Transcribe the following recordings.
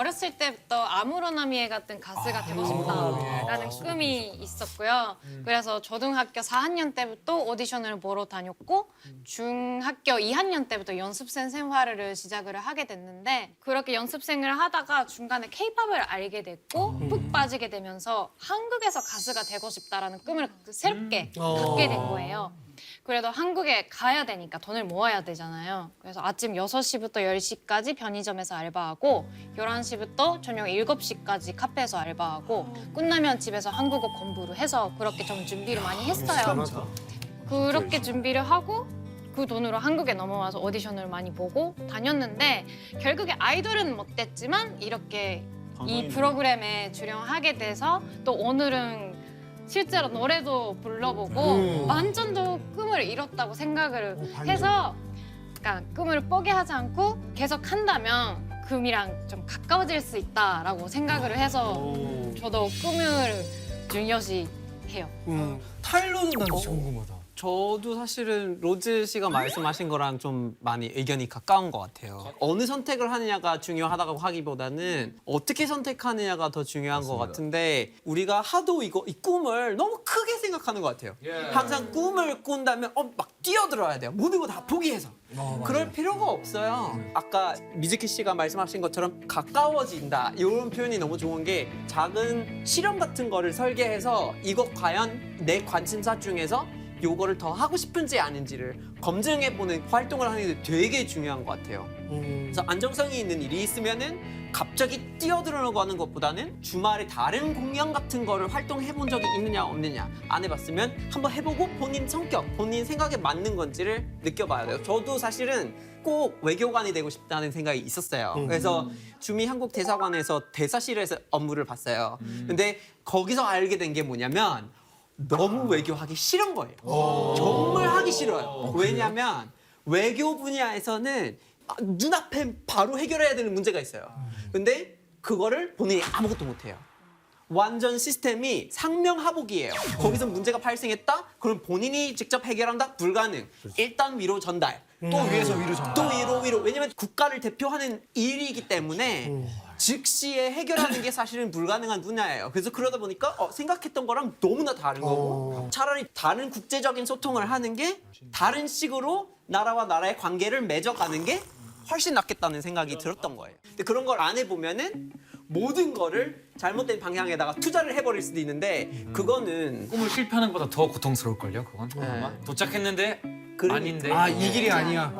어렸을 때부터 아무로나미에 같은 가수가 되고 싶다라는 꿈이 있었고요. 그래서 초등학교 4학년 때부터 오디션을 보러 다녔고 중학교 2학년 때부터 연습생 생활을 시작을 하게 됐는데 그렇게 연습생을 하다가 중간에 케이팝을 알게 됐고 푹 빠지게 되면서 한국에서 가수가 되고 싶다라는 꿈을 새롭게 갖게 된 거예요. 그래도 한국에 가야 되니까 돈을 모아야 되잖아요. 그래서 아침 6시부터 10시까지 편의점에서 알바하고 11시부터 저녁 7시까지 카페에서 알바하고 끝나면 집에서 한국어 공부를 해서 그렇게 좀 준비를 많이 했어요. 그렇게 준비를 하고 그 돈으로 한국에 넘어와서 오디션을 많이 보고 다녔는데 결국에 아이돌은 못 됐지만 이렇게 이 프로그램에 출연하게 돼서 또 오늘은 실제로 노래도 불러보고 완전 더 꿈을 이뤘다고 생각을 해서 그러니까 꿈을 포기하지 않고 계속 한다면 꿈이랑 좀 가까워질 수 있다라고 생각을 해서 저도 꿈을 중요시해요. 타일러는 난 진짜 궁금하다. 저도 사실은 로즈 씨가 말씀하신 거랑 좀 많이 의견이 가까운 것 같아요. 어느 선택을 하느냐가 중요하다고 하기보다는 어떻게 선택하느냐가 더 중요한 것 같은데 우리가 하도 이 꿈을 너무 크게 생각하는 것 같아요. 항상 꿈을 꾼다면 막 뛰어들어야 돼요. 모든 거 다 포기해서. 그럴 필요가 없어요. 아까 미즈키 씨가 말씀하신 것처럼 가까워진다. 이런 표현이 너무 좋은 게 작은 실험 같은 거를 설계해서 이거 과연 내 관심사 중에서 요거를 더 하고 싶은지 아닌지를 검증해보는 활동을 하는 게 되게 중요한 것 같아요. 그래서 안정성이 있는 일이 있으면은 갑자기 뛰어들어가고 하는 것보다는 주말에 다른 공연 같은 거를 활동해본 적이 있느냐 없느냐 안 해봤으면 한번 해보고 본인 성격, 본인 생각에 맞는 건지를 느껴봐야 돼요. 저도 사실은 꼭 외교관이 되고 싶다는 생각이 있었어요. 그래서 주미 한국 대사관에서 대사실에서 업무를 봤어요. 근데 거기서 알게 된 게 뭐냐면 너무 외교하기 싫은 거예요. 정말 하기 싫어요. 왜냐면 외교 분야에서는 눈앞에 바로 해결해야 되는 문제가 있어요. 근데 그거를 본인이 아무것도 못해요. 완전 시스템이 상명하복이에요. 거기서 문제가 발생했다? 그럼 본인이 직접 해결한다? 불가능. 일단 위로 전달. 또 위에서 위로 전달. 또 위로. 왜냐면 국가를 대표하는 일이기 때문에 즉시에 해결하는 게 사실은 불가능한 분야예요. 그래서 그러다 보니까 생각했던 거랑 너무나 다른 거고 차라리 다른 국제적인 소통을 하는 게 다른 식으로 나라와 나라의 관계를 맺어가는 게 훨씬 낫겠다는 생각이 들었던 거예요. 근데 그런 걸 안 해보면은 모든 거를 잘못된 방향에다가 투자를 해버릴 수도 있는데 그거는 꿈을 실패하는 것보다 더 고통스러울걸요, 그건? 아마? 도착했는데 아닌데. 아, 이 길이 아니야.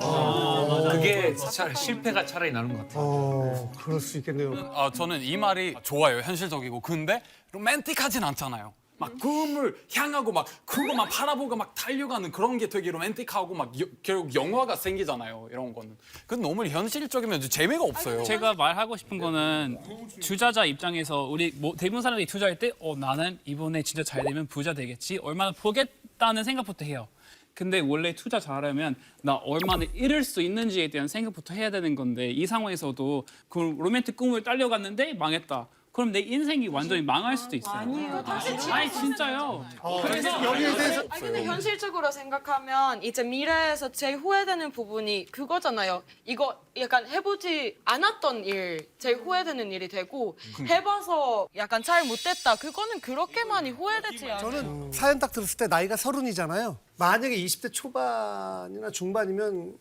그게 실패가 차라리 나는 것 같아요. 그럴 수 있겠네요. 저는 이 말이 좋아요, 현실적이고. 근데 로맨틱하진 않잖아요. 막 꿈을 향하고 막 그거만 바라보고 막 달려가는 그런 게 되게 로맨틱하고 막 결국 영화가 생기잖아요, 이런 거는. 그건 너무 현실적이면 재미가 없어요. 제가 말하고 싶은 거는 투자자 입장에서 우리 대부분 사람들이 투자할 때 나는 이번에 진짜 잘 되면 부자 되겠지, 얼마나 보겠다는 생각부터 해요. 근데 원래 투자 잘하려면 나 얼마나 잃을 수 있는지에 대한 생각부터 해야 되는 건데 이 상황에서도 그 로맨틱 꿈을 딸려갔는데 망했다. 그럼 내 인생이 완전히 망할 수도 있어요. 아니 진짜요. 그래서 여기에 대해서 근데 현실적으로 생각하면 이제 미래에서 제일 후회되는 부분이 그거잖아요. 이거 약간 해보지 않았던 일, 제일 후회되는 일이 되고 해봐서 약간 잘 못됐다. 그거는 그렇게 많이 후회되지 않아요. 저는 사연 딱 들었을 때 나이가 30이잖아요. 만약에 20대 초반이나 중반이면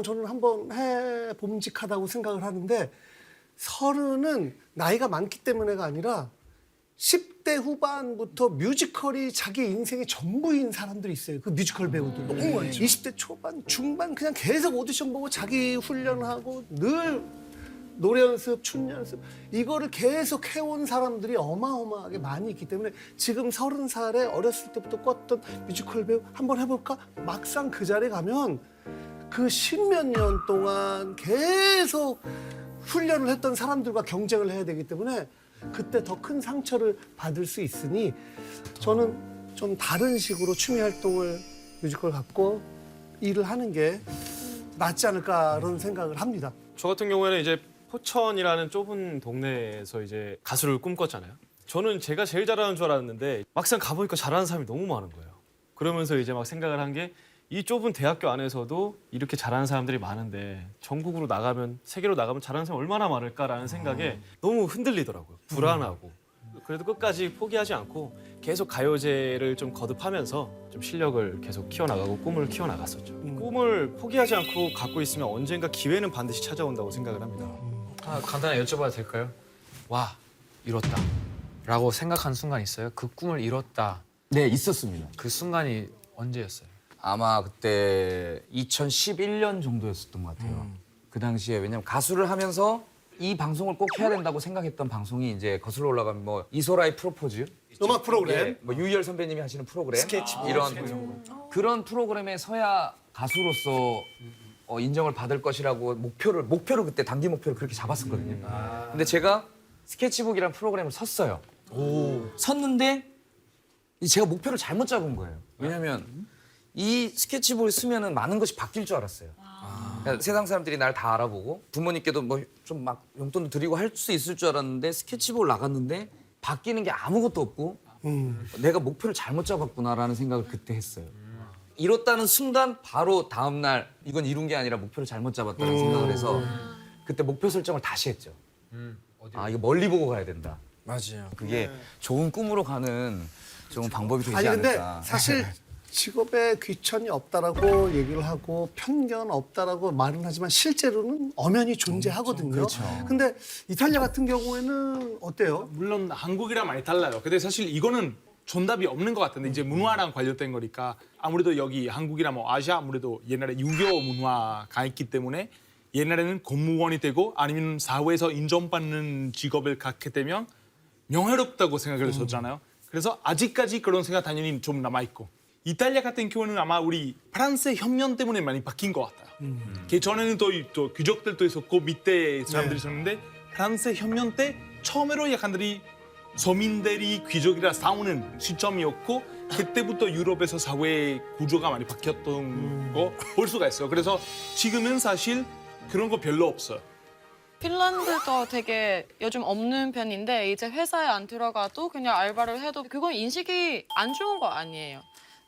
저는 한번 해봄직하다고 생각을 하는데 30은 나이가 많기 때문에가 아니라 10대 후반부터 뮤지컬이 자기 인생의 전부인 사람들이 있어요. 그 뮤지컬 배우들. 너무 많죠. 20대 초반, 중반 그냥 계속 오디션 보고 자기 훈련하고 늘 노래 연습, 춤 연습 이거를 계속 해온 사람들이 어마어마하게 많이 있기 때문에 지금 30살에 어렸을 때부터 꿨던 뮤지컬 배우 한번 해볼까? 막상 그 자리에 가면 그 10몇 년 동안 계속 훈련을 했던 사람들과 경쟁을 해야 되기 때문에 그때 더 큰 상처를 받을 수 있으니 저는 좀 다른 식으로 취미 활동을 뮤지컬 갖고 일을 하는 게 낫지 않을까 그런 생각을 합니다. 저 같은 경우에는 이제 포천이라는 좁은 동네에서 이제 가수를 꿈꿨잖아요. 저는 제가 제일 잘하는 줄 알았는데 막상 가보니까 잘하는 사람이 너무 많은 거예요. 그러면서 이제 막 생각을 한 게 이 좁은 대학교 안에서도 이렇게 잘하는 사람들이 많은데 전국으로 나가면 세계로 나가면 잘하는 사람 얼마나 많을까라는 생각에 너무 흔들리더라고요. 불안하고. 그래도 끝까지 포기하지 않고 계속 가요제를 좀 거듭하면서 좀 실력을 계속 키워나가고 꿈을 키워나갔었죠. 꿈을 포기하지 않고 갖고 있으면 언젠가 기회는 반드시 찾아온다고 생각을 합니다. 간단하게 여쭤봐도 될까요? 와, 이뤘다. 라고 생각한 순간 있어요? 그 꿈을 이뤘다. 네, 있었습니다. 그 순간이 언제였어요? 아마 그때 2011년 정도였었던 것 같아요. 그 당시에 왜냐면 가수를 하면서 이 방송을 꼭 해야 된다고 생각했던 방송이 이제 거슬러 올라가면 뭐 이소라의 프로포즈, 음악 프로그램. 예, 뭐 유희열 선배님이 하시는 프로그램, 이런 그런 프로그램에 서야 가수로서 인정을 받을 것이라고 목표를 그때 단기 목표를 그렇게 잡았었거든요. 근데 제가 스케치북이라는 프로그램을 섰어요. 섰는데 제가 목표를 잘못 잡은 거예요. 왜냐면 이 스케치북을 쓰면은 많은 것이 바뀔 줄 알았어요. 그러니까 세상 사람들이 날 다 알아보고 부모님께도 뭐 좀 막 용돈도 드리고 할 수 있을 줄 알았는데 스케치북을 나갔는데 바뀌는 게 아무것도 없고 내가 목표를 잘못 잡았구나라는 생각을 그때 했어요. 이뤘다는 순간 바로 다음 날 이건 이룬 게 아니라 목표를 잘못 잡았다는 생각을 해서 그때 목표 설정을 다시 했죠. 이거 멀리 보고 가야 된다. 맞아요. 그게 좋은 꿈으로 가는 좋은 방법이 되지 아니 근데 않을까. 사실 직업에 귀천이 없다라고 얘기를 하고 편견 없다라고 말은 하지만 실제로는 엄연히 존재하거든요. 그렇죠. 근데 이탈리아 같은 경우에는 어때요? 물론 한국이랑 많이 달라요. 근데 사실 이거는 정답이 없는 것 같은데 이제 문화랑 관련된 거니까 아무래도 여기 한국이나 뭐 아시아 아무래도 옛날에 유교 문화가 있기 때문에 옛날에는 공무원이 되고 아니면 사회에서 인정받는 직업을 갖게 되면 명예롭다고 생각을 했었잖아요. 그래서 아직까지 그런 생각 당연히 좀 남아있고 이탈리아 같은 경우는 아마 우리 프랑스 혁명 때문에 많이 바뀐 것 같아요. 그 전에는 또 귀족들도 있었고 밑에 사람들이 있었는데 프랑스 혁명 때 처음으로 약간들이 서민들이 귀족이라 싸우는 시점이었고 그때부터 유럽에서 사회 구조가 많이 바뀌었던 거 볼 수가 있어요. 그래서 지금은 사실 그런 거 별로 없어요. 핀란드도 되게 요즘 없는 편인데 이제 회사에 안 들어가도 그냥 알바를 해도 그건 인식이 안 좋은 거 아니에요.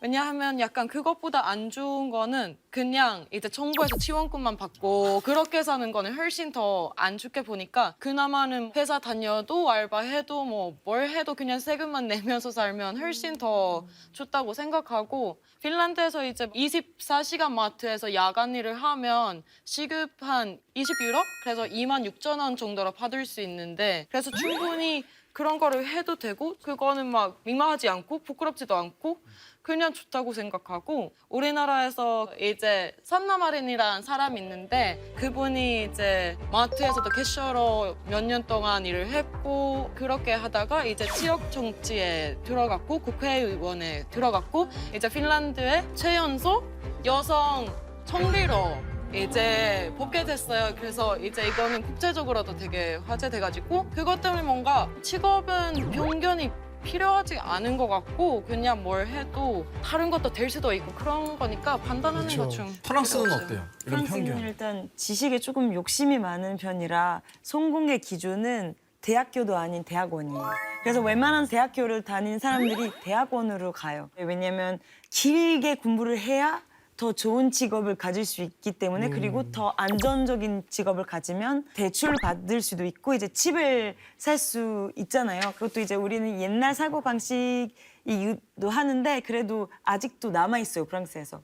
왜냐하면 약간 그것보다 안 좋은 거는 그냥 이제 정부에서 지원금만 받고 그렇게 사는 거는 훨씬 더 안 좋게 보니까 그나마는 회사 다녀도 알바해도 뭐 뭘 해도 그냥 세금만 내면서 살면 훨씬 더 좋다고 생각하고 핀란드에서 이제 24시간 마트에서 야간 일을 하면 시급 한 20유로? 그래서 26,000원 정도로 받을 수 있는데 그래서 충분히 그런 거를 해도 되고 그거는 막 민망하지 않고 부끄럽지도 않고 그냥 좋다고 생각하고 우리나라에서 이제 산나마린이라는 사람이 있는데 그분이 이제 마트에서도 캐셔로 몇 년 동안 일을 했고 그렇게 하다가 이제 지역 정치에 들어갔고 국회의원에 들어갔고 이제 핀란드의 최연소 여성 총리로 이제 뽑게 됐어요. 그래서 이제 이거는 국제적으로도 되게 화제돼가지고 그것 때문에 뭔가 직업은 편견이 필요하지 않은 것 같고 그냥 뭘 해도 다른 것도 될 수도 있고 그런 거니까 판단하는 것 좀 프랑스는 필요 없어요. 어때요? 이런 프랑스는 편견. 일단 지식에 조금 욕심이 많은 편이라 성공의 기준은 대학교도 아닌 대학원이에요. 그래서 웬만한 대학교를 다닌 사람들이 대학원으로 가요. 왜냐면 길게 공부를 해야 더 좋은 직업을 가질 수 있기 때문에 그리고 더 안정적인 직업을 가지면 대출을 받을 수도 있고 이제 집을 살 수 있잖아요. 그것도 이제 우리는 옛날 사고 방식이기도 하는데 그래도 아직도 남아 있어요 프랑스에서.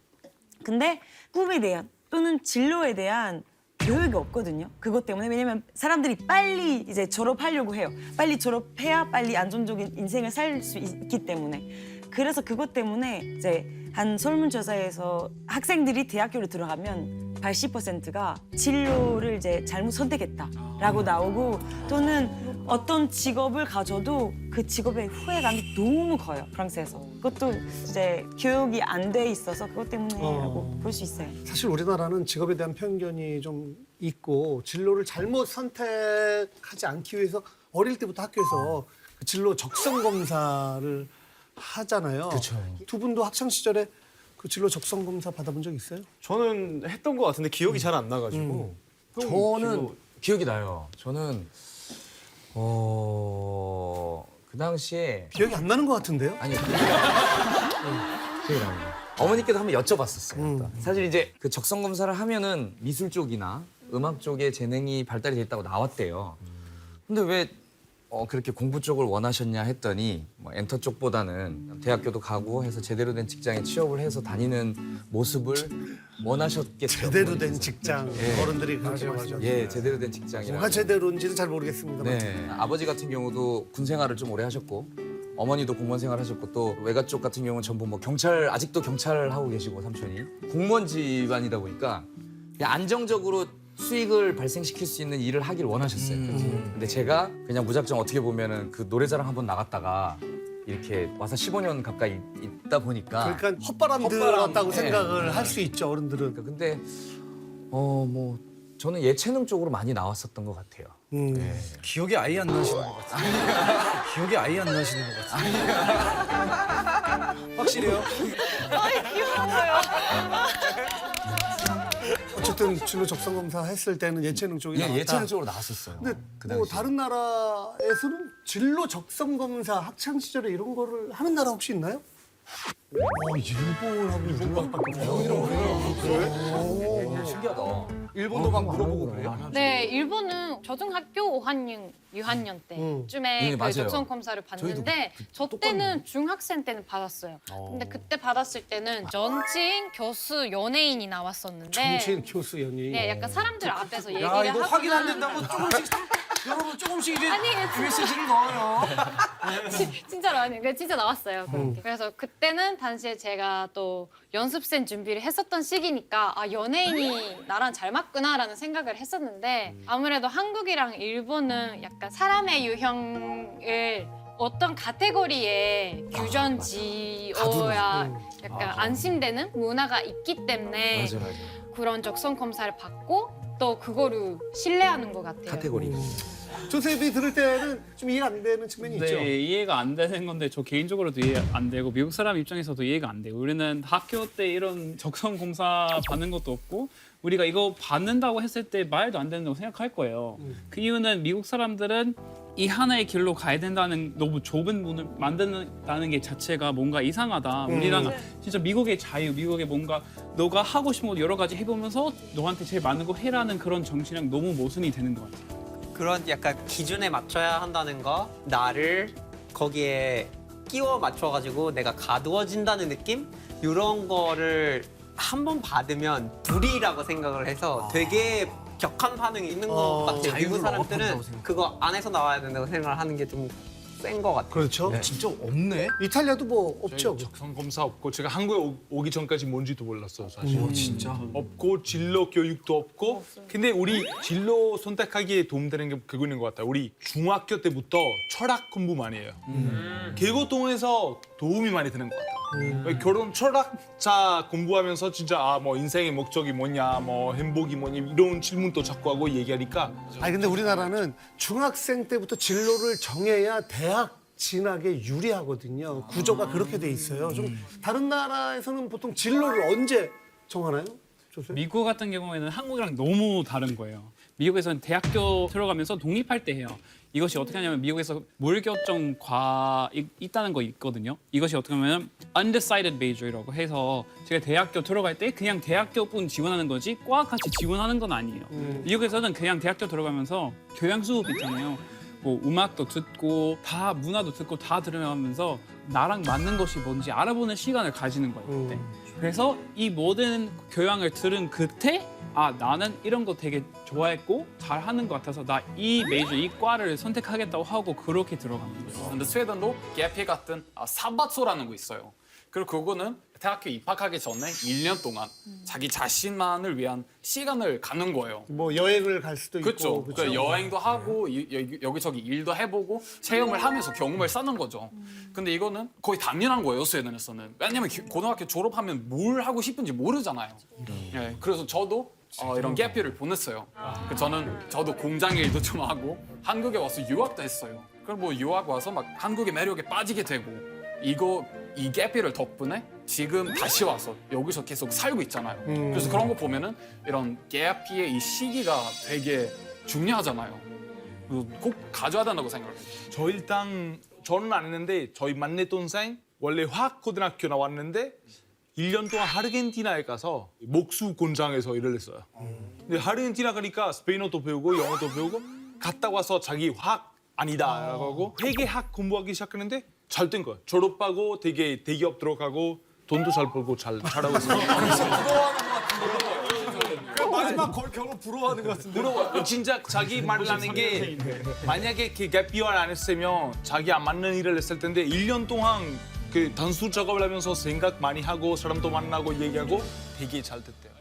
근데 꿈에 대한 또는 진로에 대한 교육이 없거든요. 그것 때문에 왜냐면 사람들이 빨리 이제 졸업하려고 해요. 빨리 졸업해야 빨리 안정적인 인생을 살 수 있기 때문에. 그래서 그것 때문에 이제 한 설문조사에서 학생들이 대학교를 들어가면 80%가 진로를 이제 잘못 선택했다라고 나오고 또는 어떤 직업을 가져도 그 직업의 후회감이 너무 커요 프랑스에서. 그것도 이제 교육이 안 돼 있어서 그것 때문에라고 볼 수 있어요. 사실 우리나라는 직업에 대한 편견이 좀 있고 진로를 잘못 선택하지 않기 위해서 어릴 때부터 학교에서 그 진로 적성 검사를 하잖아요. 그쵸. 두 분도 학창 시절에 그 진로 적성 검사 받아본 적 있어요? 저는 했던 것 같은데 기억이 잘 안 나가지고. 저는 기억이 나요. 저는 그 당시에 기억이 안 나는 것 같은데요? 아니 어머니께도 한번 여쭤봤었어요. 또. 사실 이제 그 적성 검사를 하면은 미술 쪽이나 음악 쪽에 재능이 발달이 됐다고 나왔대요. 근데 왜 그렇게 공부 쪽을 원하셨냐 했더니 뭐 엔터 쪽보다는 대학교도 가고 해서 제대로 된 직장에 취업을 해서 다니는 모습을 원하셨겠죠. 제대로 된 직장 예. 어른들이 그렇게 말씀하죠. 예, 제대로 된 직장이라. 뭐가 제대로인지는 잘 모르겠습니다만. 네, 아버지 같은 경우도 군 생활을 좀 오래 하셨고 어머니도 공무원 생활 하셨고 또 외가 쪽 같은 경우는 전부 뭐 경찰 아직도 경찰 하고 계시고 삼촌이 공무원 집안이다 보니까 그냥 안정적으로 수익을 발생시킬 수 있는 일을 하길 원하셨어요. 근데 제가 그냥 무작정 어떻게 보면은 그 노래자랑 한번 나갔다가 이렇게 와서 15년 가까이 있다 보니까 그러니까 헛바람 헛바람, 들었다고 예. 생각을 할 수 있죠 어른들은. 근데 뭐 저는 예체능 쪽으로 많이 나왔었던 것 같아요. 기억이 아예 안 나시는 것 같아요. 기억이 아예 안 나시는 것 같아요. 확실해요? 어쨌든 진로 적성 검사 했을 때는 예체능 쪽이 나왔다. 예체능 쪽으로 나왔었어요. 근데 그 뭐 당시에. 다른 나라에서는 진로 적성 검사 학창 시절에 이런 거를 하는 나라 혹시 있나요? 일본하고 우리나라밖에 없어요. 신기하다. 일본도 막 물어보고 그래요? 네, 일본은 초등학교 5학년, 6학년 때쯤에 예, 맞아요. 그 적성 검사를 받는데 저 때는 중학생 때는 받았어요. 근데 그때 받았을 때는 전직 교수 연예인이 나왔었는데 정치인 교수 연예인. 네, 약간 사람들 앞에서 얘기를 야 이거 하거나 확인 안 된다고 조금씩 여러분 조금씩 이제 아니, 메시지를 넣어요. 진짜로 아니, 그 진짜 나왔어요. 그렇게. 그래서 그때는 당시에 제가 또 연습생 준비를 했었던 시기니까 아 연예인이 나랑 잘 맞구나라는 생각을 했었는데 아무래도 한국이랑 일본은 약간 사람의 유형을 어떤 카테고리에 규정 지어야 약간 안심되는 문화가 있기 때문에 맞아. 그런 적성 검사를 받고 또 그거를 신뢰하는 것 같아요. 카테고리. 조셉이 들을 때는 좀 이해가 안 되는 측면이 있죠. 네, 이해가 안 되는 건데 저 개인적으로도 이해 안 되고 미국 사람 입장에서도 이해가 안 돼요. 우리는 학교 때 이런 적성 검사 받는 것도 없고 우리가 이거 받는다고 했을 때 말도 안 된다고 생각할 거예요. 그 이유는 미국 사람들은 이 하나의 길로 가야 된다는 너무 좁은 문을 만든다는 게 자체가 뭔가 이상하다. 우리랑 진짜 미국의 자유, 미국의 뭔가 너가 하고 싶은 거 여러 가지 해보면서 너한테 제일 맞는 거 해라는 그런 정신이랑 너무 모순이 되는 것 같아요. 그런 약간 기준에 맞춰야 한다는 거, 나를 거기에 끼워 맞춰가지고 내가 가두어진다는 느낌? 이런 거를 한 번 받으면 불이라고 생각을 해서 되게 격한 반응이 있는 것 같아요. 미국 사람들은 그거 안에서 나와야 된다고 생각을 하는 게 좀 센 것 같아요. 그렇죠. 진짜 없네. 이탈리아도 뭐 없죠. 적성 검사 없고 제가 한국에 오기 전까지 뭔지도 몰랐어요 사실. 진짜. 없고 진로 교육도 없고. 근데 우리 진로 선택하기에 도움되는 게 그거인 것 같아요. 우리 중학교 때부터 철학 공부 많이 해요. 그거 통해서 도움이 많이 되는 것 같아요. 결혼 철학자 공부하면서 진짜 뭐 인생의 목적이 뭐냐, 뭐 행복이 뭐냐 이런 질문도 자꾸 하고 얘기하니까. 아니 근데 우리나라는 중학생 때부터 진로를 정해야 대학 진학에 유리하거든요. 구조가 그렇게 돼 있어요. 좀 다른 나라에서는 보통 진로를 언제 정하나요? 조셉? 미국 같은 경우에는 한국이랑 너무 다른 거예요. 미국에서는 대학교 들어가면서 독립할 때 해요. 이것이 어떻게 하냐면 미국에서 무결정과 있다는 거 있거든요. 이것이 어떻게 하면 undecided major이라고 해서 제가 대학교 들어갈 때 그냥 대학교뿐 지원하는 거지 과같이 지원하는 건 아니에요. 미국에서는 그냥 대학교 들어가면서 교양 수업 있잖아요. 뭐 음악도 듣고 다 문화도 듣고 다 들으면서 나랑 맞는 것이 뭔지 알아보는 시간을 가지는 거예요. 그때. 그래서 이 모든 교양을 들은 그때 나는 이런 거 되게 좋아했고 잘하는 것 같아서 나 이 메이저 이 과를 선택하겠다고 하고 그렇게 들어가는 거예요. 근데 스웨덴도 갭이 같은 사바소라는 거 있어요. 그리고 그거는 대학교 입학하기 전에 1년 동안 자기 자신만을 위한 시간을 갖는 거예요. 뭐 여행을 갈 수도 그렇죠. 있고. 그러니까 여행도 하고 여기저기 일도 해보고 체험을 하면서 경험을 쌓는 거죠. 근데 이거는 거의 당연한 거예요, 스웨덴에서는. 왜냐면 고등학교 졸업하면 뭘 하고 싶은지 모르잖아요. 예, 그래서 저도 이런 갭이를 보냈어요. 저도 공장 일도 좀 하고 한국에 와서 유학도 했어요. 그리고 뭐 유학 와서 막 한국의 매력에 빠지게 되고 이 갭이를 덕분에 지금 다시 와서 여기서 계속 살고 있잖아요. 그래서 그런 거 보면은 이런 갭의 이 시기가 되게 중요하잖아요. 꼭 가져야 된다고 생각해요. 저 일단 저는 안 했는데 저희 막내 동생 원래 화학고등학교 나왔는데 1년 동안 아르헨티나에 가서 목수 공장에서 일을 했어요. 근데 아르헨티나 가니까 스페인어도 배우고 영어도 배우고 갔다 와서 자기 화학 아니다라고 하고 회계학 공부하기 시작했는데 잘 된 거예요. 졸업하고 되게 대기업 들어가고 돈도 잘 벌고 잘하고 있어요. 마지막 결국 부러워하는 것 같은데. 부러워. 진짜 자기 말하는 게 만약에 그 갭 이어를 안 했으면 자기 안 맞는 일을 했을 텐데 1년 동안 그 단수 작업을 하면서 생각 많이 하고 사람도 만나고 얘기하고 되게 잘 됐대요.